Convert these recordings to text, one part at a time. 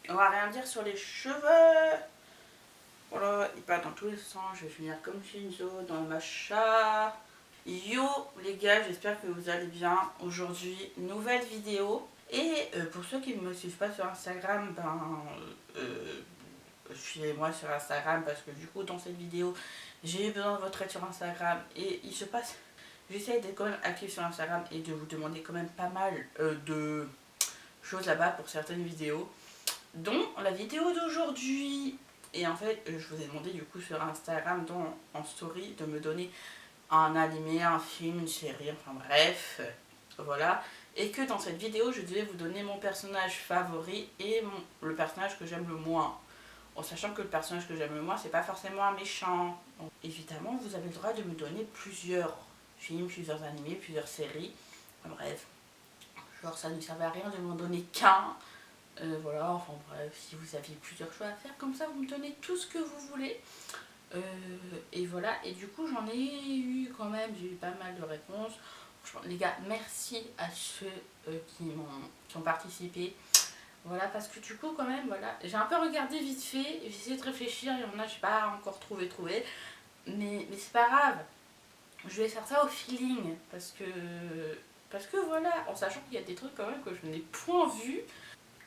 On va rien dire sur les cheveux. Voilà, il part dans tous les sens. Je vais finir comme Shinzo dans le matcha. Yo les gars, j'espère que vous allez bien. Aujourd'hui, nouvelle vidéo. Et pour ceux qui ne me suivent pas sur Instagram, suivez-moi sur Instagram parce que du coup dans cette vidéo, j'ai eu besoin de votre aide sur Instagram et il se passe... J'essaie d'être quand même active sur Instagram et de vous demander quand même pas mal de choses là-bas pour certaines vidéos, dont la vidéo d'aujourd'hui. Et en fait, je vous ai demandé du coup sur Instagram, en story, de me donner un animé, un film, une série, enfin bref, voilà. Et que dans cette vidéo, je devais vous donner mon personnage favori et le personnage que j'aime le moins. En sachant que le personnage que j'aime le moins, c'est pas forcément un méchant. Donc, évidemment, vous avez le droit de me donner plusieurs films, plusieurs animés, plusieurs séries. Enfin, bref, genre ça ne servait à rien de m'en donner qu'un. Voilà, enfin bref, si vous aviez plusieurs choix à faire, comme ça vous me donnez tout ce que vous voulez. Et voilà, et du coup j'en ai eu quand même, j'ai eu pas mal de réponses. Franchement, les gars, merci à ceux qui ont participé. Voilà, parce que du coup quand même, voilà, j'ai un peu regardé vite fait, j'ai essayé de réfléchir, il y en a, j'ai pas encore trouvé. Mais c'est pas grave, je vais faire ça au feeling, parce que voilà, en sachant qu'il y a des trucs quand même que je n'ai point vu,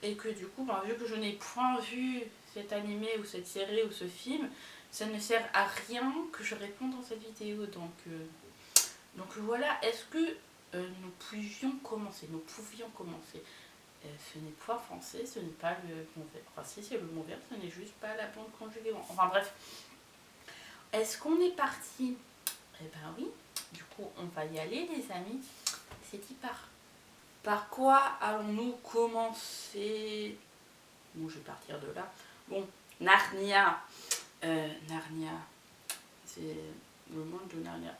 et que du coup, vu que je n'ai point vu cet animé ou cette série ou ce film, ça ne sert à rien que je réponde dans cette vidéo. Donc voilà, est-ce que nous pouvions commencer Ce n'est pas français, ce n'est pas le bon verbe. Enfin si c'est le bon verbe, ce n'est juste pas la bande conjuguée. Enfin bref, est-ce qu'on est parti? Eh ben oui, du coup on va y aller les amis. C'est y part. Par quoi allons-nous commencer? Bon, je vais partir de là. Bon, Narnia. Narnia. C'est le monde de Narnia.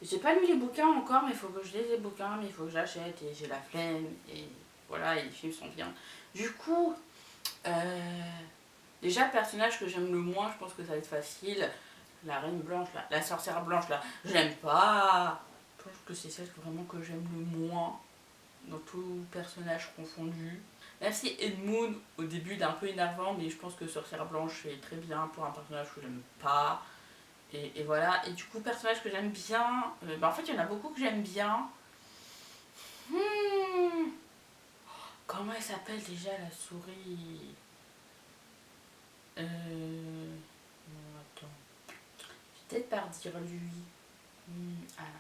J'ai pas lu les bouquins encore, mais il faut que je lise les bouquins, mais il faut que j'achète et j'ai la flemme. Et voilà, et les films sont bien. Du coup, déjà, le personnage que j'aime le moins, je pense que ça va être facile. La reine blanche, là, la sorcière blanche, là, j'aime pas. Je pense que c'est celle vraiment que j'aime le moins, dans tout personnage confondu. Même si Edmund, au début, il est un peu énervant, mais je pense que Sorcière Blanche est très bien pour un personnage que j'aime pas. Et voilà. Et du coup, personnage que j'aime bien, en fait, il y en a beaucoup que j'aime bien. Hmm, comment elle s'appelle déjà la souris? Non, attends. Je vais peut-être par dire lui. Alors,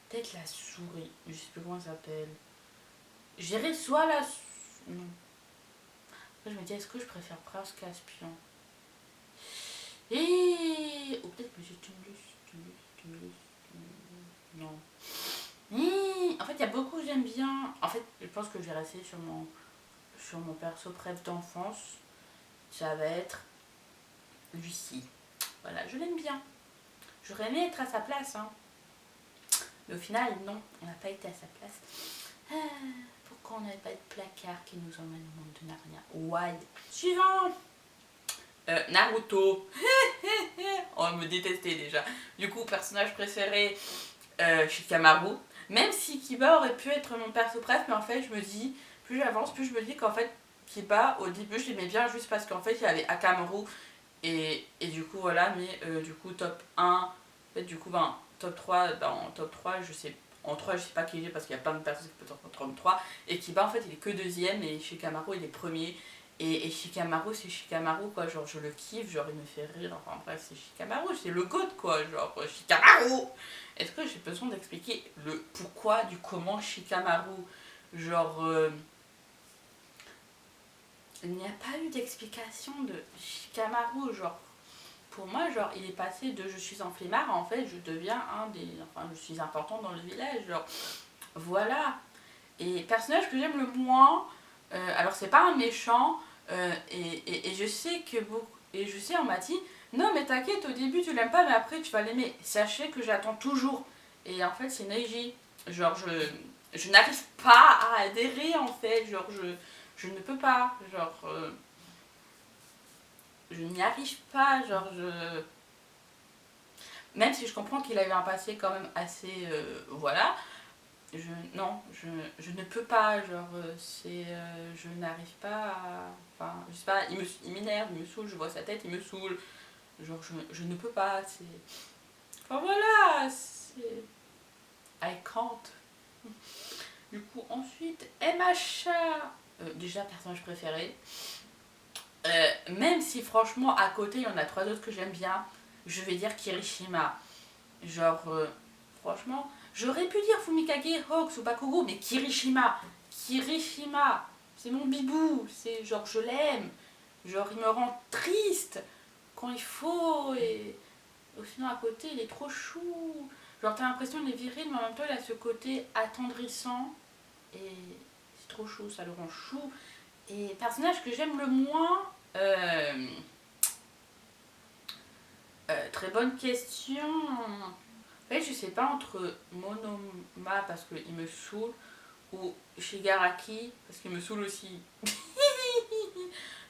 peut-être la souris. Je sais plus comment elle s'appelle. J'irais soit la. Non. Après, je me dis, est-ce que je préfère Prince Caspian? Et. Ou peut-être Monsieur Tumulus. Non. En fait, il y a beaucoup que j'aime bien. En fait, je pense que je vais rester sur mon perso préf d'enfance. Ça va être Lucie. Voilà, je l'aime bien. J'aurais aimé être à sa place, hein. Mais au final, non, on n'a pas été à sa place. Pourquoi on n'avait pas de placard qui nous emmène au monde de Narnia? Wild. Suivant. Naruto. On me détestait déjà. Du coup, personnage préféré, Shikamaru. Même si Kiba aurait pu être mon perso préf, mais en fait, je me dis, plus j'avance, plus je me dis qu'en fait, Kiba, au début, je l'aimais bien juste parce qu'en fait, il y avait Akamaru. Et du coup, voilà, mais du coup, top 1. En fait, du coup, top 3, en top 3, je sais. En 3, je sais pas qui il est parce qu'il y a plein de personnes qui peuvent être en top 3. Et Kiba, en fait, il est que deuxième et Shikamaru, il est premier. Et Shikamaru, c'est Shikamaru, quoi. Genre, je le kiffe, genre, il me fait rire. Enfin, bref, c'est Shikamaru, c'est le GOAT, quoi. Genre, Shikamaru. Est-ce que j'ai besoin d'expliquer le pourquoi du comment Shikamaru? Genre, il n'y a pas eu d'explication de Shikamaru. Genre, pour moi, genre, il est passé de je suis un flemmard à en fait, je deviens un des. Enfin, je suis important dans le village. Genre, voilà. Et personnage que j'aime le moins, alors c'est pas un méchant, et je sais que beaucoup. Et je sais, on m'a dit, non mais t'inquiète, au début tu l'aimes pas, mais après tu vas l'aimer. Sachez que j'attends toujours. Et en fait, c'est Neji. Genre, je n'arrive pas à adhérer en fait. Genre, je ne peux pas. Genre, je n'y arrive pas. Genre, je. Même si je comprends qu'il avait un passé quand même assez. Voilà. non, je ne peux pas, genre, je n'arrive pas à, enfin, je sais pas, il m'énerve, il me saoule, je vois sa tête, il me saoule, genre, je ne peux pas, c'est, enfin voilà, c'est, I can't. Du coup, ensuite, MHA, déjà, personnage préféré, même si franchement, à côté, il y en a trois autres que j'aime bien, je vais dire Kirishima, genre, franchement, j'aurais pu dire Fumikage, Hawks ou Bakugo, mais Kirishima, c'est mon bibou, c'est genre je l'aime, genre il me rend triste quand il faut, et sinon à côté il est trop chou, genre t'as l'impression qu'il est viril, mais en même temps il a ce côté attendrissant, et c'est trop chou, ça le rend chou. Et personnage que j'aime le moins, très bonne question. En fait, je sais pas entre Monoma parce qu'il me saoule ou Shigaraki parce qu'il me saoule aussi.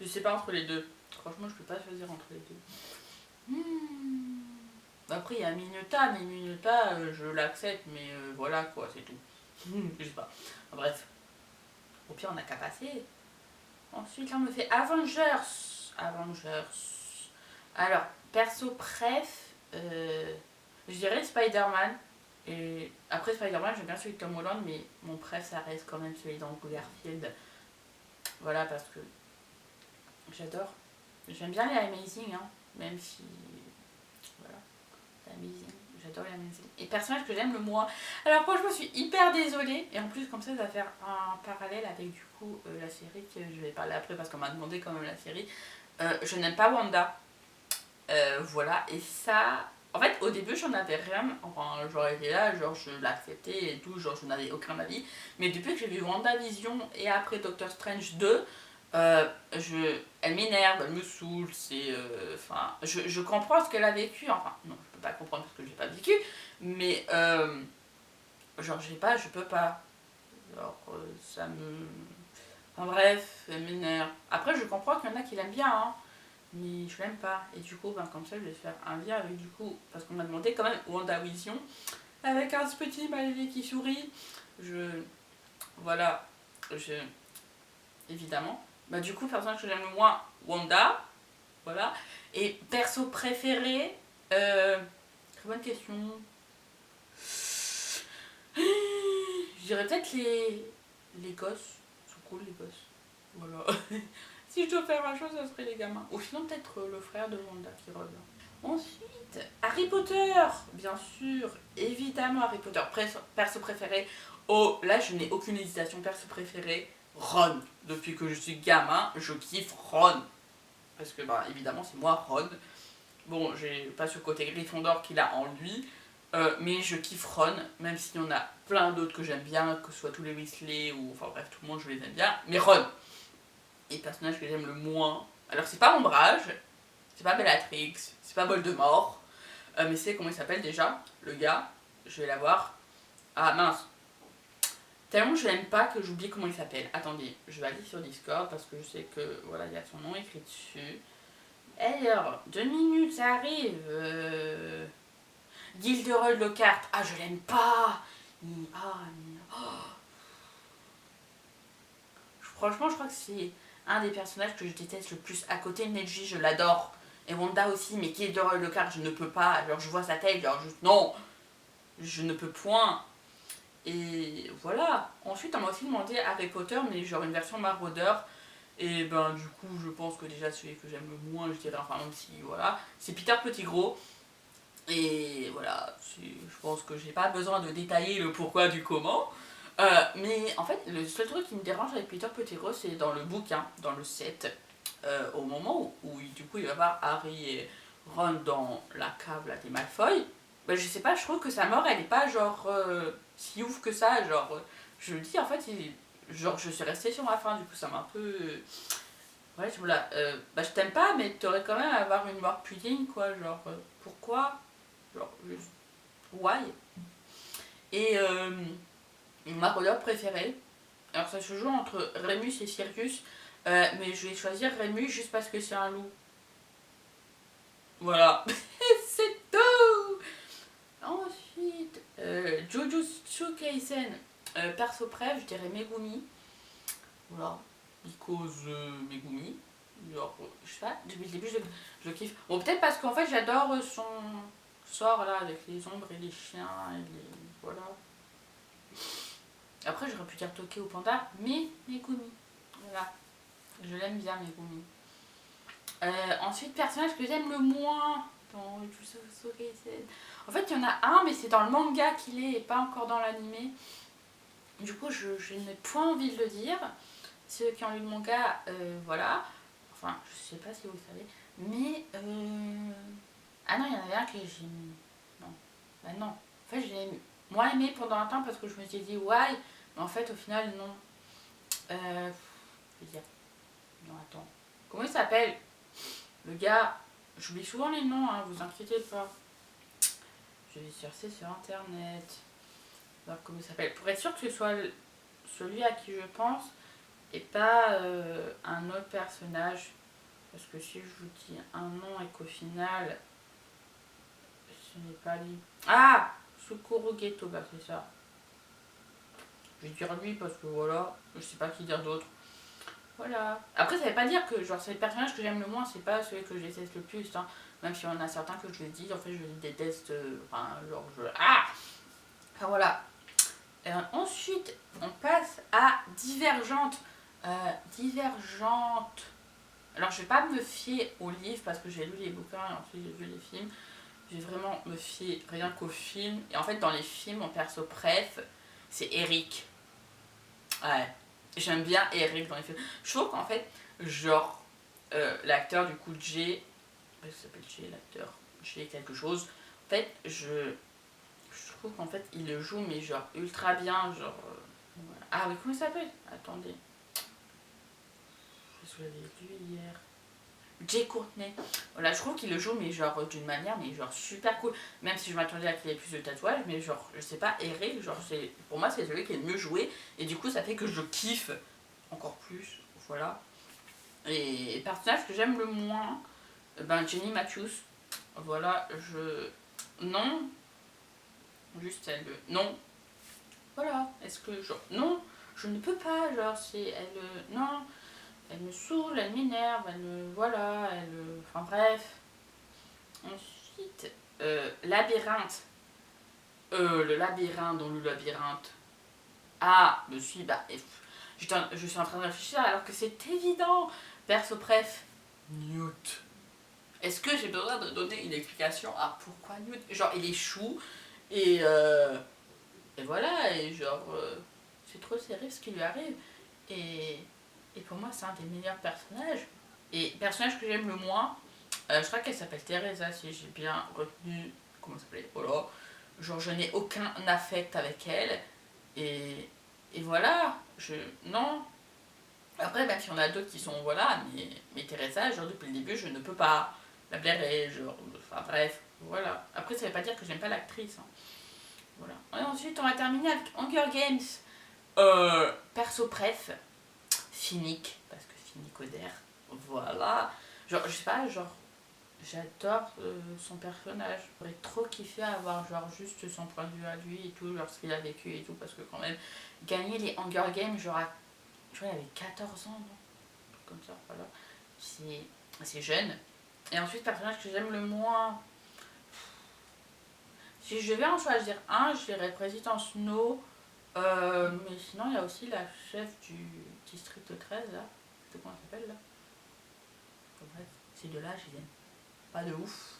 Je sais pas entre les deux. Franchement, je peux pas choisir entre les deux. Après, il y a Mineta, mais Mineta, je l'accepte, mais voilà quoi, c'est tout. Je sais pas. Bref. Au pire, on n'a qu'à passer. Ensuite, là, on me fait Avengers. Avengers. Alors, perso préf, je dirais Spider-Man. Et après Spider-Man, j'aime bien celui de Tom Holland, mais mon préf, ça reste quand même celui d'Andrew Garfield. Voilà, parce que j'adore. J'aime bien les Amazing, hein, même si. Voilà, les Amazing. J'adore les Amazing. Et personnage que j'aime le moins. Alors, moi, je me suis hyper désolée. Et en plus, comme ça va faire un parallèle avec du coup la série que je vais parler après parce qu'on m'a demandé quand même la série. Je n'aime pas Wanda. Voilà, et ça. En fait, au début, j'en avais rien. Enfin, j'aurais été là, genre, je l'acceptais et tout, genre, je n'avais aucun avis. Mais depuis que j'ai vu WandaVision et après Doctor Strange 2, elle m'énerve, elle me saoule, c'est. Enfin, je comprends ce qu'elle a vécu. Enfin, non, je peux pas comprendre parce que j'ai pas vécu, mais. Genre, je peux pas. Genre, ça me. Enfin, bref, elle m'énerve. Après, je comprends qu'il y en a qui l'aiment bien, hein, mais je l'aime pas. Et du coup, ben, comme ça, je vais faire un lien avec du coup, parce qu'on m'a demandé quand même WandaVision, avec un petit smiley qui sourit. Voilà, évidemment. Bah, du coup, personnage que j'aime le moins, Wanda, voilà. Et perso préféré, très bonne question. Je dirais peut-être les gosses. Ils sont cool, les gosses. Voilà. Si je dois faire un chose, ça serait les gamins. Ou sinon, peut-être le frère de Wanda qui revient. Ensuite, Harry Potter, bien sûr, évidemment Harry Potter, perso préféré. Oh, là je n'ai aucune hésitation, perso préféré, Ron. Depuis que je suis gamin, je kiffe Ron. Parce que, bah, évidemment, c'est moi, Ron. Bon, j'ai pas ce côté Gryffondor qu'il a en lui, mais je kiffe Ron, même s'il y en a plein d'autres que j'aime bien, que ce soit tous les Weasley ou, enfin bref, tout le monde, je les aime bien. Mais Ron, et le personnage que j'aime le moins, alors c'est pas Ombrage, c'est pas Bellatrix, c'est pas Voldemort, mais c'est comment il s'appelle déjà, le gars, je vais l'avoir. Ah mince, tellement je l'aime pas que j'oublie comment il s'appelle. Attendez, je vais aller sur Discord parce que je sais que voilà, il y a son nom écrit dessus. Alors, 2 minutes, ça arrive. Gilderoy Lockhart, ah je l'aime pas. Franchement, je crois que c'est un des personnages que je déteste le plus. À côté de Neji, je l'adore. Et Wanda aussi, mais Gilderoy Lockhart, je ne peux pas. Alors je vois sa tête, genre non, je ne peux point. Et voilà. Ensuite, on m'a aussi demandé Harry Potter, mais genre une version maraudeur. Et ben du coup, je pense que déjà celui que j'aime le moins, je dirais, enfin même si voilà, c'est Peter Pettigrew. Et voilà, je pense que j'ai pas besoin de détailler le pourquoi du comment. Mais en fait, le seul truc qui me dérange avec Peter Pettigrew, c'est dans le bouquin, dans le 7, au moment où du coup il va voir Harry et Ron dans la cave là, des Malfoy. Ben, je sais pas, je trouve que sa mort elle est pas genre si ouf que ça. Genre, je le dis en fait, genre je suis restée sur ma fin, du coup ça m'a un peu. Ouais, voilà. Bah je t'aime pas, mais t'aurais quand même à avoir une mort pudique quoi. Genre, pourquoi? Genre, juste. Why? Et mon maraudeur préféré. Alors ça se joue entre Rémus et Sirius. Mais je vais choisir Rémus juste parce que c'est un loup. Voilà. C'est tout. Ensuite, Jujutsu Kaisen. Perso préf, je dirais Megumi. Voilà. Because Megumi. Genre, je sais pas, depuis le début, je le kiffe. Bon, peut-être parce qu'en fait, j'adore son sort là, avec les ombres et les chiens et les. Voilà. Après, j'aurais pu dire Tokyo ou Panda, mais Megumi. Voilà. Je l'aime bien, Megumi. Ensuite, personnage que j'aime le moins dans Jujutsu Kaisen. En fait, il y en a un, mais c'est dans le manga qu'il est et pas encore dans l'animé. Du coup, je n'ai point envie de le dire. Ceux qui ont lu le manga, voilà. Enfin, je sais pas si vous le savez. Mais. Ah non, il y en avait un que j'ai. Non. Bah non. En fait, j'ai moins aimé pendant un temps parce que je me suis dit, ouais. Mais en fait, au final, non. Je veux dire. Non, attends. Comment il s'appelle? Le gars. J'oublie souvent les noms, hein, vous inquiétez pas. Je vais chercher sur internet. Alors, comment il s'appelle? Pour être sûr que ce soit celui à qui je pense et pas un autre personnage. Parce que si je vous dis un nom et qu'au final, ce n'est pas lui. Ah, Tsukuru Geto, bah c'est ça. Je vais dire lui parce que voilà, je sais pas qui dire d'autre. Voilà. Après, ça veut pas dire que genre c'est le personnage que j'aime le moins, c'est pas celui que je déteste le plus. Hein. Même s'il y en a certains que je le dis, en fait, je les déteste. Enfin, genre, je. Ah. Enfin, voilà. Ensuite, on passe à Divergente. Divergente. Alors, je vais pas me fier au livre parce que j'ai lu les bouquins et ensuite j'ai vu les films. Je vais vraiment me fier rien qu'au film. Et en fait, dans les films, mon perso préf, c'est Eric. Ouais. J'aime bien Eric dans les films. Je trouve qu'en fait, genre, l'acteur du coup, Jay. Il s'appelle Jay, l'acteur. Jay quelque chose. En fait, je trouve qu'en fait, il le joue, mais genre ultra bien. Genre. Voilà. Ah oui, comment il s'appelle? Attendez. Je l'avais lu hier. Jay Courtney. Voilà, je trouve qu'il le joue, mais genre d'une manière, mais genre super cool. Même si je m'attendais à qu'il ait plus de tatouages, mais genre, je sais pas, Eric, genre, pour moi, c'est celui qui est le mieux joué. Et du coup, ça fait que je kiffe encore plus. Voilà. Et personnage que j'aime le moins, ben Jenny Matthews. Voilà, non. Juste elle. Non. Voilà. Est-ce que, genre, non, je ne peux pas, genre, c'est elle. Non. Elle me saoule, elle m'énerve, voilà, enfin bref. Ensuite, labyrinthe. Le labyrinthe dans le labyrinthe. Ah, je suis, je suis en train de réfléchir alors que c'est évident. Perso bref, Newt. Est-ce que j'ai besoin de donner une explication à pourquoi Newt? Genre, il est chou et voilà, et genre, c'est trop sérieux ce qui lui arrive. Et, et pour moi, c'est un des meilleurs personnages. Et personnage que j'aime le moins, je crois qu'elle s'appelle Teresa, si j'ai bien retenu. Comment elle s'appelait? Voilà. Genre, je n'ai aucun affect avec elle. Et voilà. Non. Après, même si on a d'autres qui sont. Voilà. Mais Teresa, genre, depuis le début, je ne peux pas la blairer. Genre. Enfin, bref. Voilà. Après, ça veut pas dire que j'aime pas l'actrice. Hein. Voilà. Et ensuite, on va terminer avec Hunger Games. Perso préf. Finnick. Parce que Finnick Oder. Voilà. Genre, je sais pas, genre. J'adore son personnage. J'aurais trop kiffé avoir genre juste son point de vue à lui et tout, genre ce qu'il a vécu et tout, parce que quand même, gagner les Hunger Games, genre, je crois qu'il avait 14 ans, non? Comme ça, voilà. C'est jeune. Et ensuite, personnage que j'aime le moins. Si je devais en choisir un, je dirais Président Snow. Mais sinon, il y a aussi la chef du district 13, là. C'est comment elle s'appelle, là? Bref, ces deux-là, je les aime pas de ouf.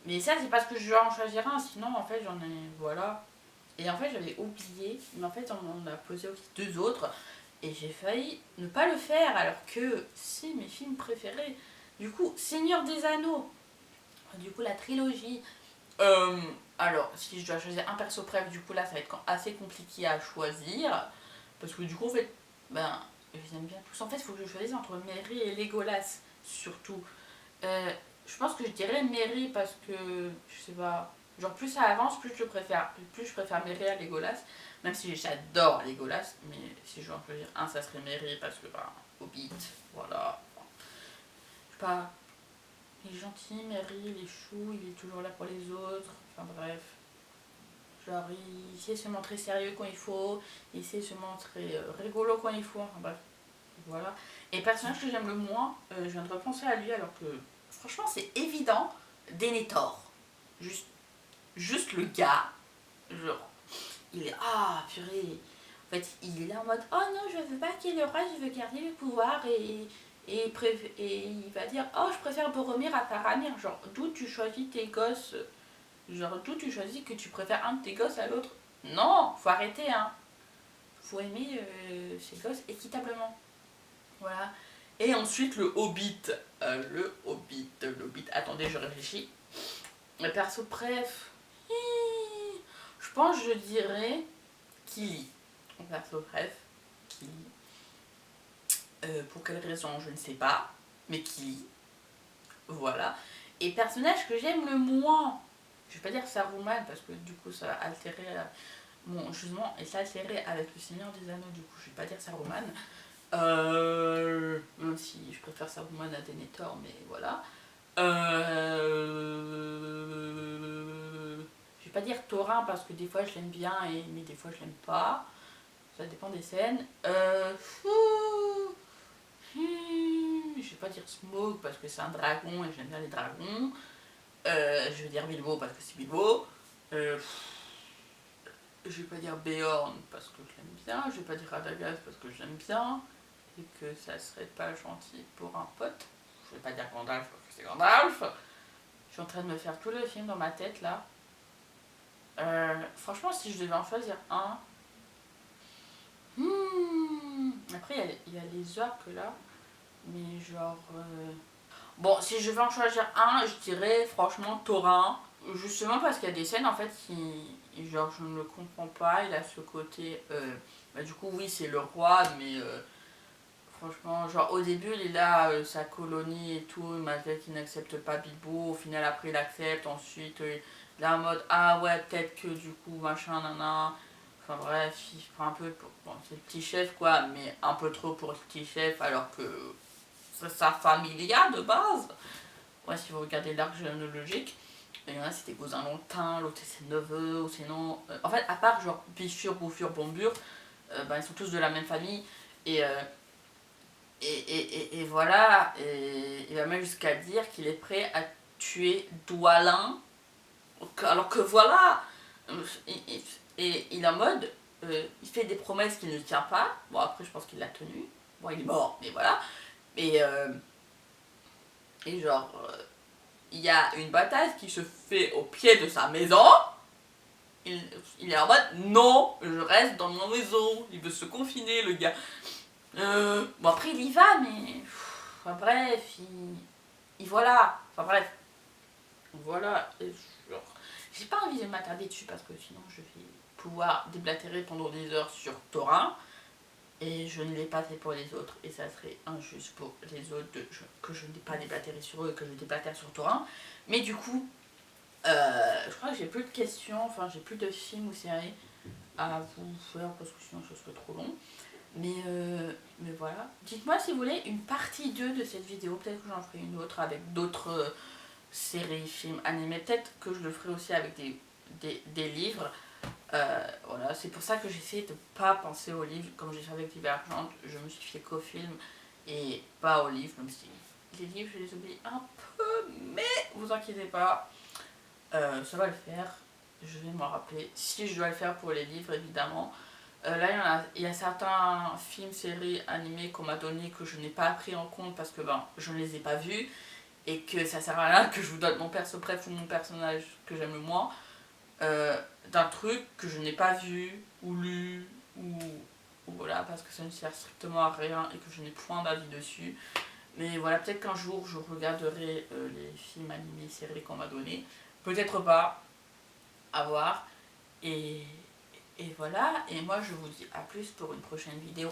Mais ça, c'est parce que je dois en choisir un, sinon, en fait, j'en ai. Voilà. Et en fait, j'avais oublié, mais en fait, on a posé aussi deux autres. Et j'ai failli ne pas le faire, alors que c'est mes films préférés. Du coup, Seigneur des Anneaux. Du coup, la trilogie. Alors, si je dois choisir un perso préf, du coup, là, ça va être assez compliqué à choisir. Parce que du coup, en fait, ben, je les aime bien tous. En fait, il faut que je choisisse entre Merry et Legolas, surtout. Je pense que je dirais Merry parce que, je sais pas, genre plus ça avance, plus je préfère Merry à Legolas, même si j'adore Legolas, mais si je dois en choisir un, ça serait Merry parce que, bah, Hobbit, voilà. Je sais pas, il est gentil, Merry, il est chou, il est toujours là pour les autres, enfin bref. Genre, il sait se montrer sérieux quand il faut, il sait se montrer rigolo quand il faut, enfin bref, voilà. Et le personnage que j'aime le moins, je viens de repenser à lui alors que, franchement, c'est évident, Denethor. Juste le gars, genre, il est, ah, purée. En fait, il est là en mode, oh non, je veux pas qu'il y ait le roi, je veux garder le pouvoir et il va dire, oh, je préfère Boromir à Faramir. Genre, d'où tu choisis tes gosses? Genre, d'où tu choisis que tu préfères un de tes gosses à l'autre? Non, faut arrêter, hein. Faut aimer ses gosses équitablement. Voilà. Et ensuite, le Hobbit. Le Hobbit. Attendez, je réfléchis. Le perso, bref. Je pense, je dirais Kili. Mon perso, bref. Kili. Pour quelle raison, je ne sais pas. Mais Kili. Voilà. Et personnage que j'aime le moins. Je vais pas dire Saruman parce que du coup ça va altérer mon jugement et ça altérer avec le Seigneur des Anneaux, du coup je vais pas dire Saruman. Même si je préfère Saruman à Denethor, mais voilà. Je vais pas dire Thorin parce que des fois je l'aime bien, mais des fois je l'aime pas. Ça dépend des scènes. Je vais pas dire Smaug parce que c'est un dragon et j'aime bien les dragons. Je vais dire Bilbo parce que c'est Bilbo. Je vais pas dire Beorn parce que je l'aime bien. Je vais pas dire Radagast parce que je l'aime bien. Et que ça serait pas gentil pour un pote. Je vais pas dire Gandalf parce que c'est Gandalf. Je suis en train de me faire tout le film dans ma tête là. Franchement, si je devais en choisir un. Après, il y a les orques là. Mais genre. Bon, si je veux en choisir un, je dirais franchement Thorin. Justement parce qu'il y a des scènes en fait qui. Genre, je ne le comprends pas. Il a ce côté. Bah, du coup, oui, c'est le roi, mais. Franchement, genre au début, il est là, sa colonie et tout, malgré qu'il n'accepte pas Bilbo. Au final, après, il accepte. Ensuite, il est en mode ah ouais, peut-être que du coup, machin, nana. Enfin bref, il se prend un peu pour. Bon, c'est le petit chef quoi, mais un peu trop pour le petit chef, alors que c'est sa familia de base. Ouais, si vous regardez l'arc généalogique, il y en a c'était cousins lointains, l'autre c'est ses neveux, ou sinon. En fait, à part genre Bichur, Boufur, Bombur, ils sont tous de la même famille. Et. Et voilà, et il va même jusqu'à dire qu'il est prêt à tuer Dwalin, alors que voilà, et il est en mode, il fait des promesses qu'il ne tient pas, bon après je pense qu'il l'a tenu, bon il est mort, mais voilà, et, et genre, il y a une bataille qui se fait au pied de sa maison, il est en mode, non, je reste dans ma maison, il veut se confiner le gars. Bon après il y va mais enfin bref il voilà enfin bref voilà et genre, j'ai pas envie de m'attarder dessus parce que sinon je vais pouvoir déblatérer pendant des heures sur Thorin et je ne l'ai pas fait pour les autres et ça serait injuste pour les autres que je n'ai pas déblatéré sur eux et que je déblatère sur Thorin, mais du coup je crois que j'ai plus de questions, enfin j'ai plus de films ou séries à vous faire parce que sinon ce serait trop long. Mais voilà. Dites-moi si vous voulez une partie 2 de cette vidéo. Peut-être que j'en ferai une autre avec d'autres séries, films, animés. Peut-être que je le ferai aussi avec des livres. Voilà, c'est pour ça que j'essaie de pas penser aux livres. Comme j'ai fait avec Divergente, je me suis fait qu'au film et pas aux livres. Même si les livres, je les oublie un peu. Mais vous inquiétez pas, ça va le faire. Je vais m'en rappeler. Si je dois le faire pour les livres, évidemment. Là, il y a certains films, séries, animés qu'on m'a donné que je n'ai pas pris en compte parce que je ne les ai pas vus et que ça sert à rien que je vous donne mon perso préf ou mon personnage que j'aime le moins d'un truc que je n'ai pas vu ou lu ou voilà parce que ça ne sert strictement à rien et que je n'ai point d'avis dessus. Mais voilà, peut-être qu'un jour je regarderai les films animés, séries qu'on m'a donné. Peut-être pas, à voir. Et voilà, et moi je vous dis à plus pour une prochaine vidéo.